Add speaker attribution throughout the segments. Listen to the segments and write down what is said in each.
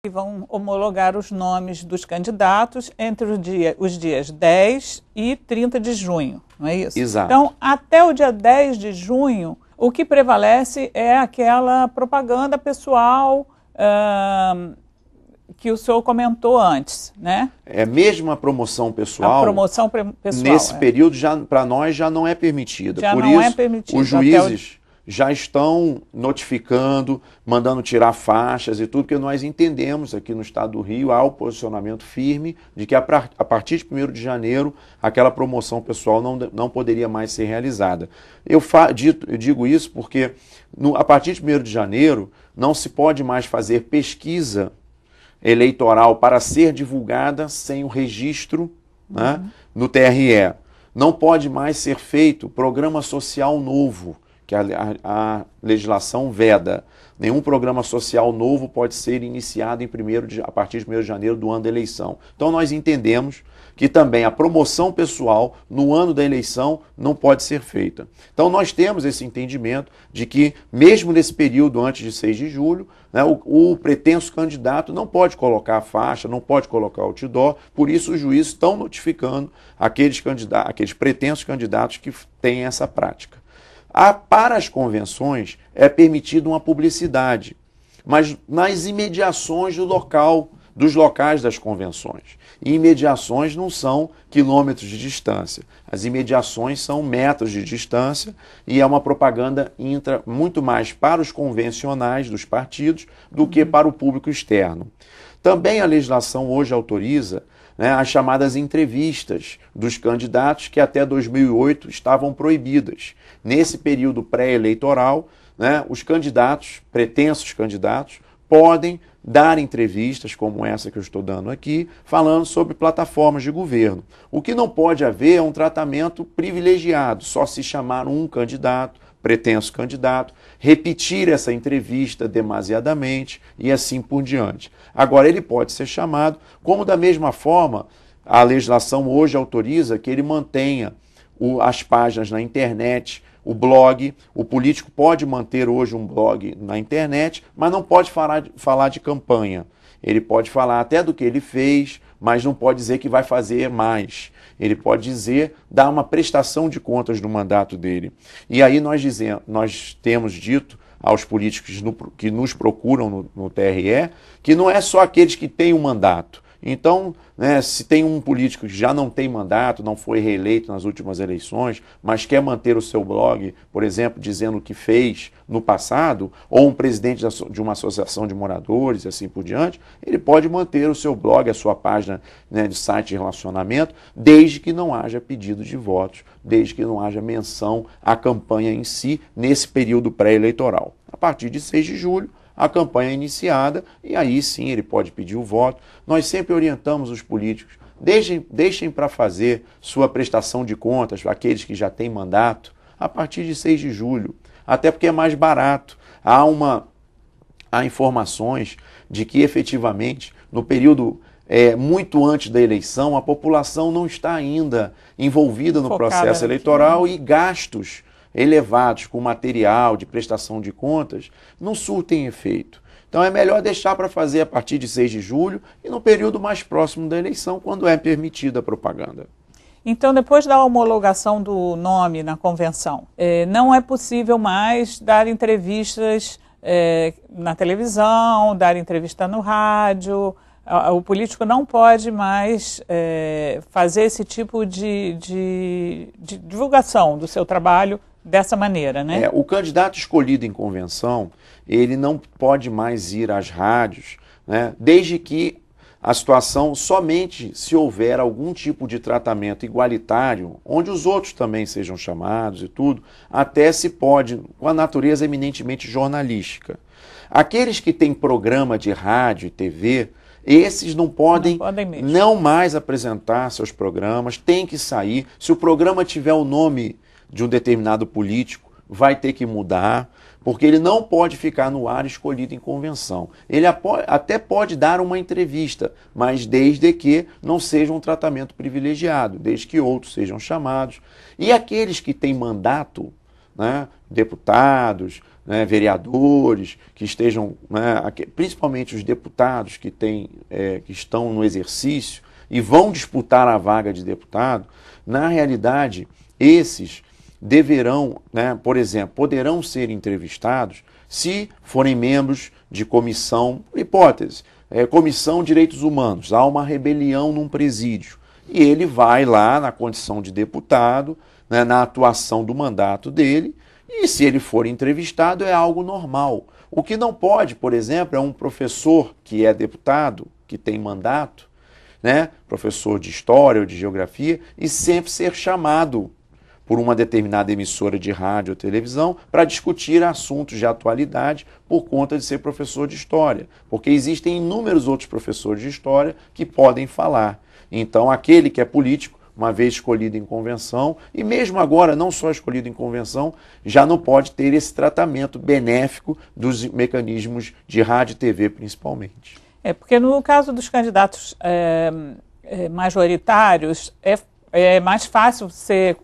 Speaker 1: e vão homologar os nomes dos candidatos entre os dias 10 e 30 de junho, não é isso?
Speaker 2: Exato.
Speaker 1: Então, até o dia 10 de junho, o que prevalece é aquela propaganda pessoal que o senhor comentou antes, né?
Speaker 2: É mesmo a promoção pessoal.
Speaker 1: A promoção pessoal.
Speaker 2: Nesse período, para nós, já não é permitida.
Speaker 1: Já
Speaker 2: Por
Speaker 1: não
Speaker 2: isso,
Speaker 1: é permitido.
Speaker 2: Os juízes já estão notificando, mandando tirar faixas e tudo, porque nós entendemos aqui no estado do Rio, há o posicionamento firme de que a partir de 1º de janeiro, aquela promoção pessoal não poderia mais ser realizada. Eu digo isso porque a partir de 1º de janeiro não se pode mais fazer pesquisa eleitoral para ser divulgada sem o registro, né, no TRE. Não pode mais ser feito programa social novo, que a legislação veda. Nenhum programa social novo pode ser iniciado a partir de 1º de janeiro do ano da eleição. Então nós entendemos que também a promoção pessoal no ano da eleição não pode ser feita. Então nós temos esse entendimento de que, mesmo nesse período antes de 6 de julho, né, o pretenso candidato não pode colocar a faixa, não pode colocar o outdoor, por isso os juízes estão notificando aqueles pretensos candidatos que têm essa prática. Para as convenções é permitida uma publicidade, mas nas imediações dos locais das convenções. E imediações não são quilômetros de distância. As imediações são metros de distância e é uma propaganda muito mais para os convencionais dos partidos do que para o público externo. Também a legislação hoje autoriza, né, as chamadas entrevistas dos candidatos que até 2008 estavam proibidas. Nesse período pré-eleitoral, né, os candidatos, pretensos candidatos, podem dar entrevistas como essa que eu estou dando aqui, falando sobre plataformas de governo. O que não pode haver é um tratamento privilegiado, só se chamar um candidato, pretenso candidato, repetir essa entrevista demasiadamente e assim por diante. Agora, ele pode ser chamado, como da mesma forma a legislação hoje autoriza que ele mantenha as páginas na internet, o blog. O político pode manter hoje um blog na internet, mas não pode falar de campanha. Ele pode falar até do que ele fez, mas não pode dizer que vai fazer mais. Ele pode dizer, dar uma prestação de contas do mandato dele. E aí nós temos dito aos políticos que nos procuram no TRE, que não é só aqueles que têm um mandato. Então, né, se tem um político que já não tem mandato, não foi reeleito nas últimas eleições, mas quer manter o seu blog, por exemplo, dizendo o que fez no passado, ou um presidente de uma associação de moradores e assim por diante, ele pode manter o seu blog, a sua página, né, de site de relacionamento, desde que não haja pedido de votos, desde que não haja menção à campanha em si, nesse período pré-eleitoral. A partir de 6 de julho, a campanha é iniciada e aí sim ele pode pedir o voto. Nós sempre orientamos os políticos, deixem para fazer sua prestação de contas, aqueles que já têm mandato, a partir de 6 de julho, até porque é mais barato. Há informações de que efetivamente no período muito antes da eleição a população não está ainda envolvida no processo eleitoral e gastos elevados com material de prestação de contas não surtem efeito. Então é melhor deixar para fazer a partir de 6 de julho e no período mais próximo da eleição, quando é permitida a propaganda.
Speaker 1: Então, depois da homologação do nome na convenção, não é possível mais dar entrevistas na televisão, dar entrevista no rádio. O político não pode mais fazer esse tipo de divulgação do seu trabalho dessa maneira, né?
Speaker 2: O candidato escolhido em convenção, ele não pode mais ir às rádios, né, desde que a situação somente se houver algum tipo de tratamento igualitário, onde os outros também sejam chamados e tudo, até se pode, com a natureza eminentemente jornalística. Aqueles que têm programa de rádio e TV, esses não podem não mais apresentar seus programas, tem que sair. Se o programa tiver o nome de um determinado político, vai ter que mudar, porque ele não pode ficar no ar escolhido em convenção. Ele até pode dar uma entrevista, mas desde que não seja um tratamento privilegiado, desde que outros sejam chamados. E aqueles que têm mandato, né, deputados, né, vereadores, que estejam, né, principalmente os deputados que estão no exercício e vão disputar a vaga de deputado, na realidade, esses deverão, né, por exemplo, poderão ser entrevistados se forem membros de comissão, hipótese, comissão de direitos humanos, há uma rebelião num presídio, e ele vai lá na condição de deputado, né, na atuação do mandato dele, e se ele for entrevistado é algo normal. O que não pode, por exemplo, é um professor que é deputado, que tem mandato, né, professor de história ou de geografia, e sempre ser chamado por uma determinada emissora de rádio ou televisão para discutir assuntos de atualidade por conta de ser professor de história. Porque existem inúmeros outros professores de história que podem falar. Então, aquele que é político, uma vez escolhido em convenção, e mesmo agora não só escolhido em convenção, já não pode ter esse tratamento benéfico dos mecanismos de rádio e TV, principalmente.
Speaker 1: Porque no caso dos candidatos majoritários, é mais fácil você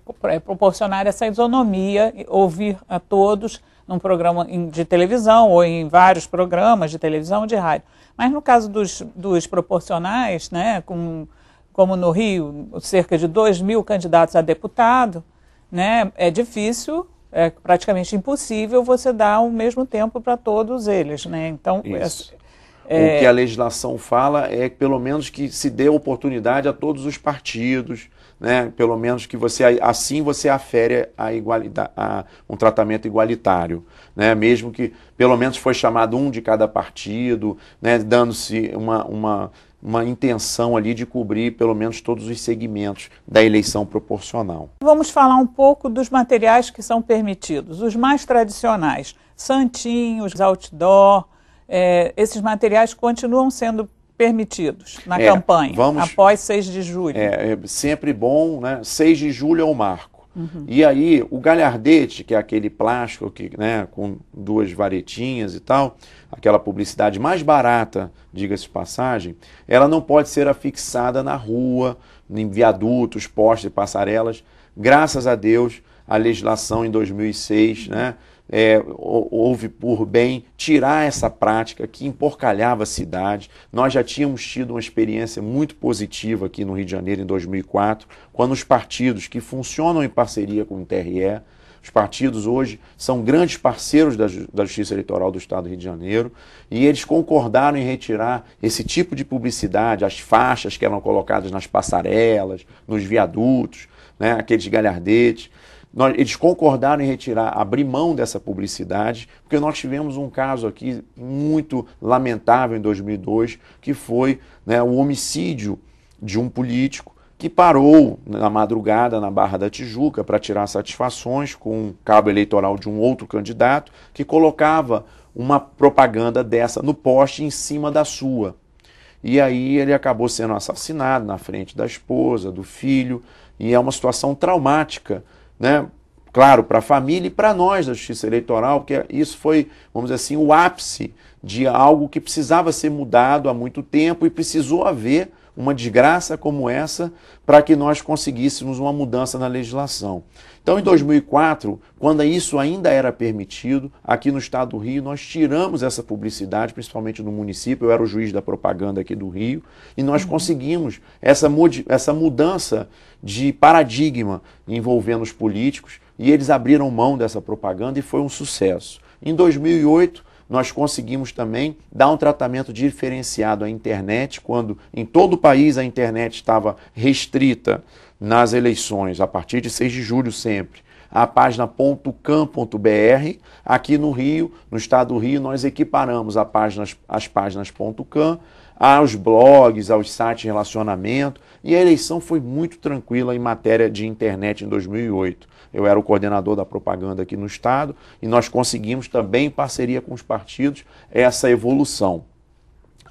Speaker 1: proporcionar essa isonomia, ouvir a todos num programa de televisão ou em vários programas de televisão ou de rádio. Mas no caso dos proporcionais, né, como no Rio, cerca de 2.000 candidatos a deputado, né, é difícil, é praticamente impossível você dar o mesmo tempo para todos eles, né? Então,
Speaker 2: o que a legislação fala é pelo menos que se dê oportunidade a todos os partidos, né? Pelo menos que assim você afere um tratamento igualitário, né? Mesmo que pelo menos foi chamado um de cada partido, né? Dando-se uma intenção ali de cobrir pelo menos todos os segmentos da eleição proporcional.
Speaker 1: Vamos falar um pouco dos materiais que são permitidos, os mais tradicionais, santinhos, outdoor, esses materiais continuam sendo permitidos na campanha, após 6 de julho.
Speaker 2: É sempre bom, né? 6 de julho é o marco. E aí, o galhardete, que é aquele plástico né, com 2 varetinhas e tal, aquela publicidade mais barata, diga-se de passagem, ela não pode ser afixada na rua, em viadutos, postes e passarelas. Graças a Deus, a legislação em 2006, né, houve por bem tirar essa prática que emporcalhava a cidade. Nós já tínhamos tido uma experiência muito positiva aqui no Rio de Janeiro em 2004, quando os partidos que funcionam em parceria com o TRE, os partidos hoje são grandes parceiros da Justiça Eleitoral do Estado do Rio de Janeiro, e eles concordaram em retirar esse tipo de publicidade, as faixas que eram colocadas nas passarelas, nos viadutos, né, aqueles galhardetes. Eles concordaram em abrir mão dessa publicidade, porque nós tivemos um caso aqui muito lamentável em 2002, que foi, né, o homicídio de um político que parou na madrugada na Barra da Tijuca para tirar satisfações com um cabo eleitoral de um outro candidato que colocava uma propaganda dessa no poste em cima da sua. E aí ele acabou sendo assassinado na frente da esposa, do filho, e é uma situação traumática, né? Claro, para a família e para nós da Justiça Eleitoral, porque isso foi, vamos dizer assim, o ápice de algo que precisava ser mudado há muito tempo e precisou haver uma desgraça como essa para que nós conseguíssemos uma mudança na legislação. Então, em 2004, quando isso ainda era permitido, aqui no Estado do Rio, nós tiramos essa publicidade, principalmente no município, eu era o juiz da propaganda aqui do Rio, e nós conseguimos essa mudança de paradigma envolvendo os políticos, e eles abriram mão dessa propaganda e foi um sucesso. Em 2008, nós conseguimos também dar um tratamento diferenciado à internet, quando em todo o país a internet estava restrita nas eleições, a partir de 6 de julho sempre, a página .cam.br. Aqui no Rio, no Estado do Rio, nós equiparamos as páginas .cam aos blogs, aos sites de relacionamento, e a eleição foi muito tranquila em matéria de internet em 2008. Eu era o coordenador da propaganda aqui no Estado e nós conseguimos também, em parceria com os partidos, essa evolução.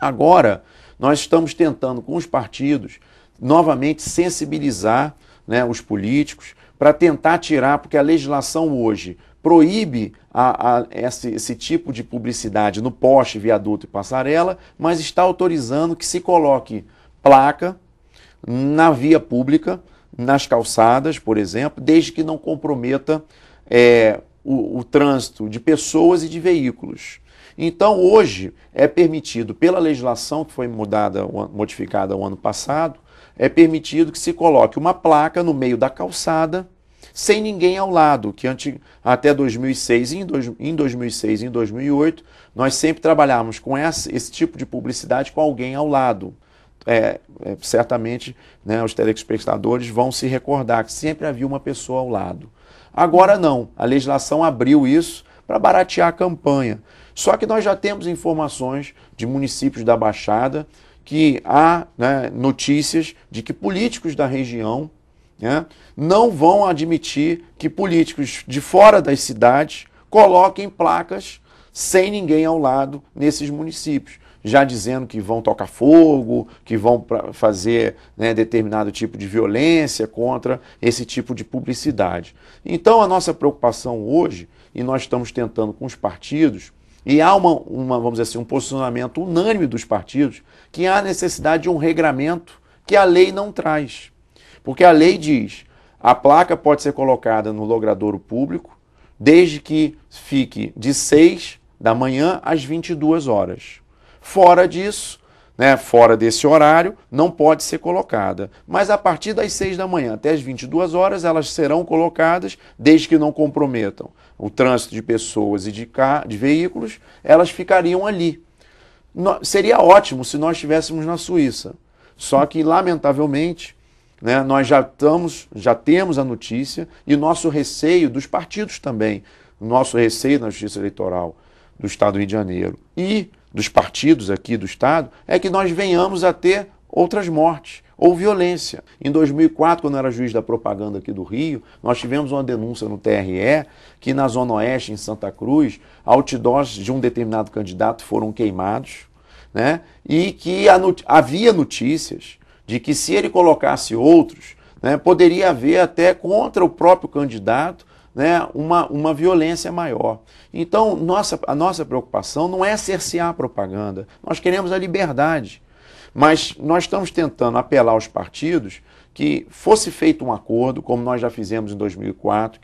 Speaker 2: Agora, nós estamos tentando com os partidos novamente sensibilizar, né, os políticos para tentar tirar, porque a legislação hoje proíbe esse tipo de publicidade no poste, viaduto e passarela, mas está autorizando que se coloque placa na via pública, nas calçadas, por exemplo, desde que não comprometa o trânsito de pessoas e de veículos. Então, hoje, é permitido, pela legislação que foi modificada o ano passado, é permitido que se coloque uma placa no meio da calçada, sem ninguém ao lado, que até 2006, em 2006 e em 2008, nós sempre trabalhávamos com esse tipo de publicidade com alguém ao lado. Certamente, né, os telespectadores vão se recordar que sempre havia uma pessoa ao lado. Agora não, a legislação abriu isso para baratear a campanha. Só que nós já temos informações de municípios da Baixada que há, né, notícias de que políticos da região, né, não vão admitir que políticos de fora das cidades coloquem placas sem ninguém ao lado nesses municípios, já dizendo que vão tocar fogo, que vão fazer, né, determinado tipo de violência contra esse tipo de publicidade. Então a nossa preocupação hoje, e nós estamos tentando com os partidos, e há vamos dizer assim, um posicionamento unânime dos partidos, que há necessidade de um regramento que a lei não traz. Porque a lei diz, a placa pode ser colocada no logradouro público, desde que fique de 6 da manhã às 22 horas. Fora disso, né, fora desse horário, não pode ser colocada. Mas a partir das 6 da manhã até as 22 horas, elas serão colocadas, desde que não comprometam o trânsito de pessoas e de veículos, elas ficariam ali. Seria ótimo se nós estivéssemos na Suíça. Só que, lamentavelmente, né, nós já temos a notícia e nosso receio dos partidos também, nosso receio na Justiça Eleitoral do Estado do Rio de Janeiro e dos partidos aqui do Estado, é que nós venhamos a ter outras mortes ou violência. Em 2004, quando eu era juiz da propaganda aqui do Rio, nós tivemos uma denúncia no TRE que na Zona Oeste, em Santa Cruz, outdoors de um determinado candidato foram queimados, né? E que havia notícias de que se ele colocasse outros, né, poderia haver até contra o próprio candidato, né, uma violência maior. Então, a nossa preocupação não é cercear a propaganda, nós queremos a liberdade. Mas nós estamos tentando apelar aos partidos que fosse feito um acordo, como nós já fizemos em 2004,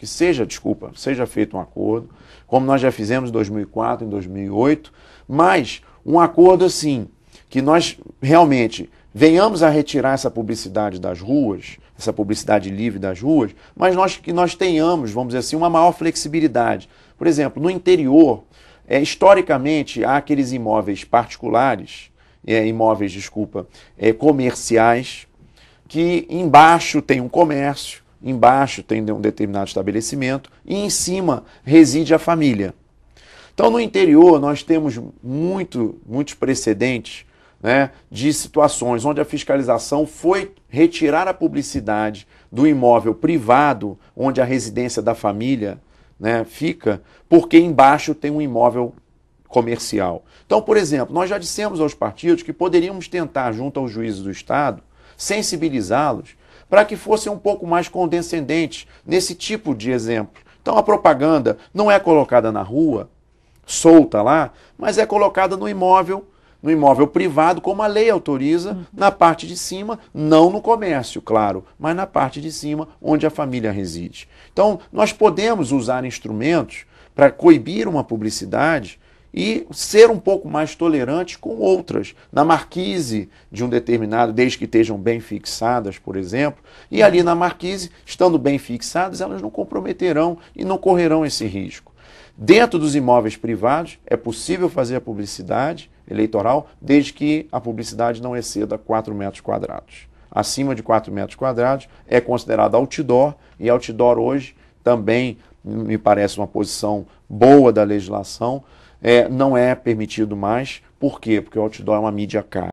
Speaker 2: seja feito um acordo, como nós já fizemos em 2004, em 2008, mas um acordo assim, que nós realmente venhamos a retirar essa publicidade das ruas, essa publicidade livre das ruas, mas que nós tenhamos, vamos dizer assim, uma maior flexibilidade. Por exemplo, no interior, historicamente, há aqueles imóveis particulares, comerciais, que embaixo tem um comércio, embaixo tem um determinado estabelecimento e em cima reside a família. Então, no interior, nós temos muitos precedentes, né, de situações onde a fiscalização foi retirar a publicidade do imóvel privado, onde a residência da família, né, fica, porque embaixo tem um imóvel comercial. Então, por exemplo, nós já dissemos aos partidos que poderíamos tentar, junto aos juízes do Estado, sensibilizá-los para que fossem um pouco mais condescendentes nesse tipo de exemplo. Então, a propaganda não é colocada na rua, solta lá, mas é colocada no imóvel privado, como a lei autoriza, na parte de cima, não no comércio, claro, mas na parte de cima, onde a família reside. Então, nós podemos usar instrumentos para coibir uma publicidade e ser um pouco mais tolerante com outras, na marquise de um determinado, desde que estejam bem fixadas, por exemplo, e ali na marquise, estando bem fixadas, elas não comprometerão e não correrão esse risco. Dentro dos imóveis privados, é possível fazer a publicidade eleitoral, desde que a publicidade não exceda 4 metros quadrados. Acima de 4 metros quadrados é considerado outdoor, e outdoor hoje também me parece uma posição boa da legislação, não é permitido mais. Por quê? Porque o outdoor é uma mídia cara.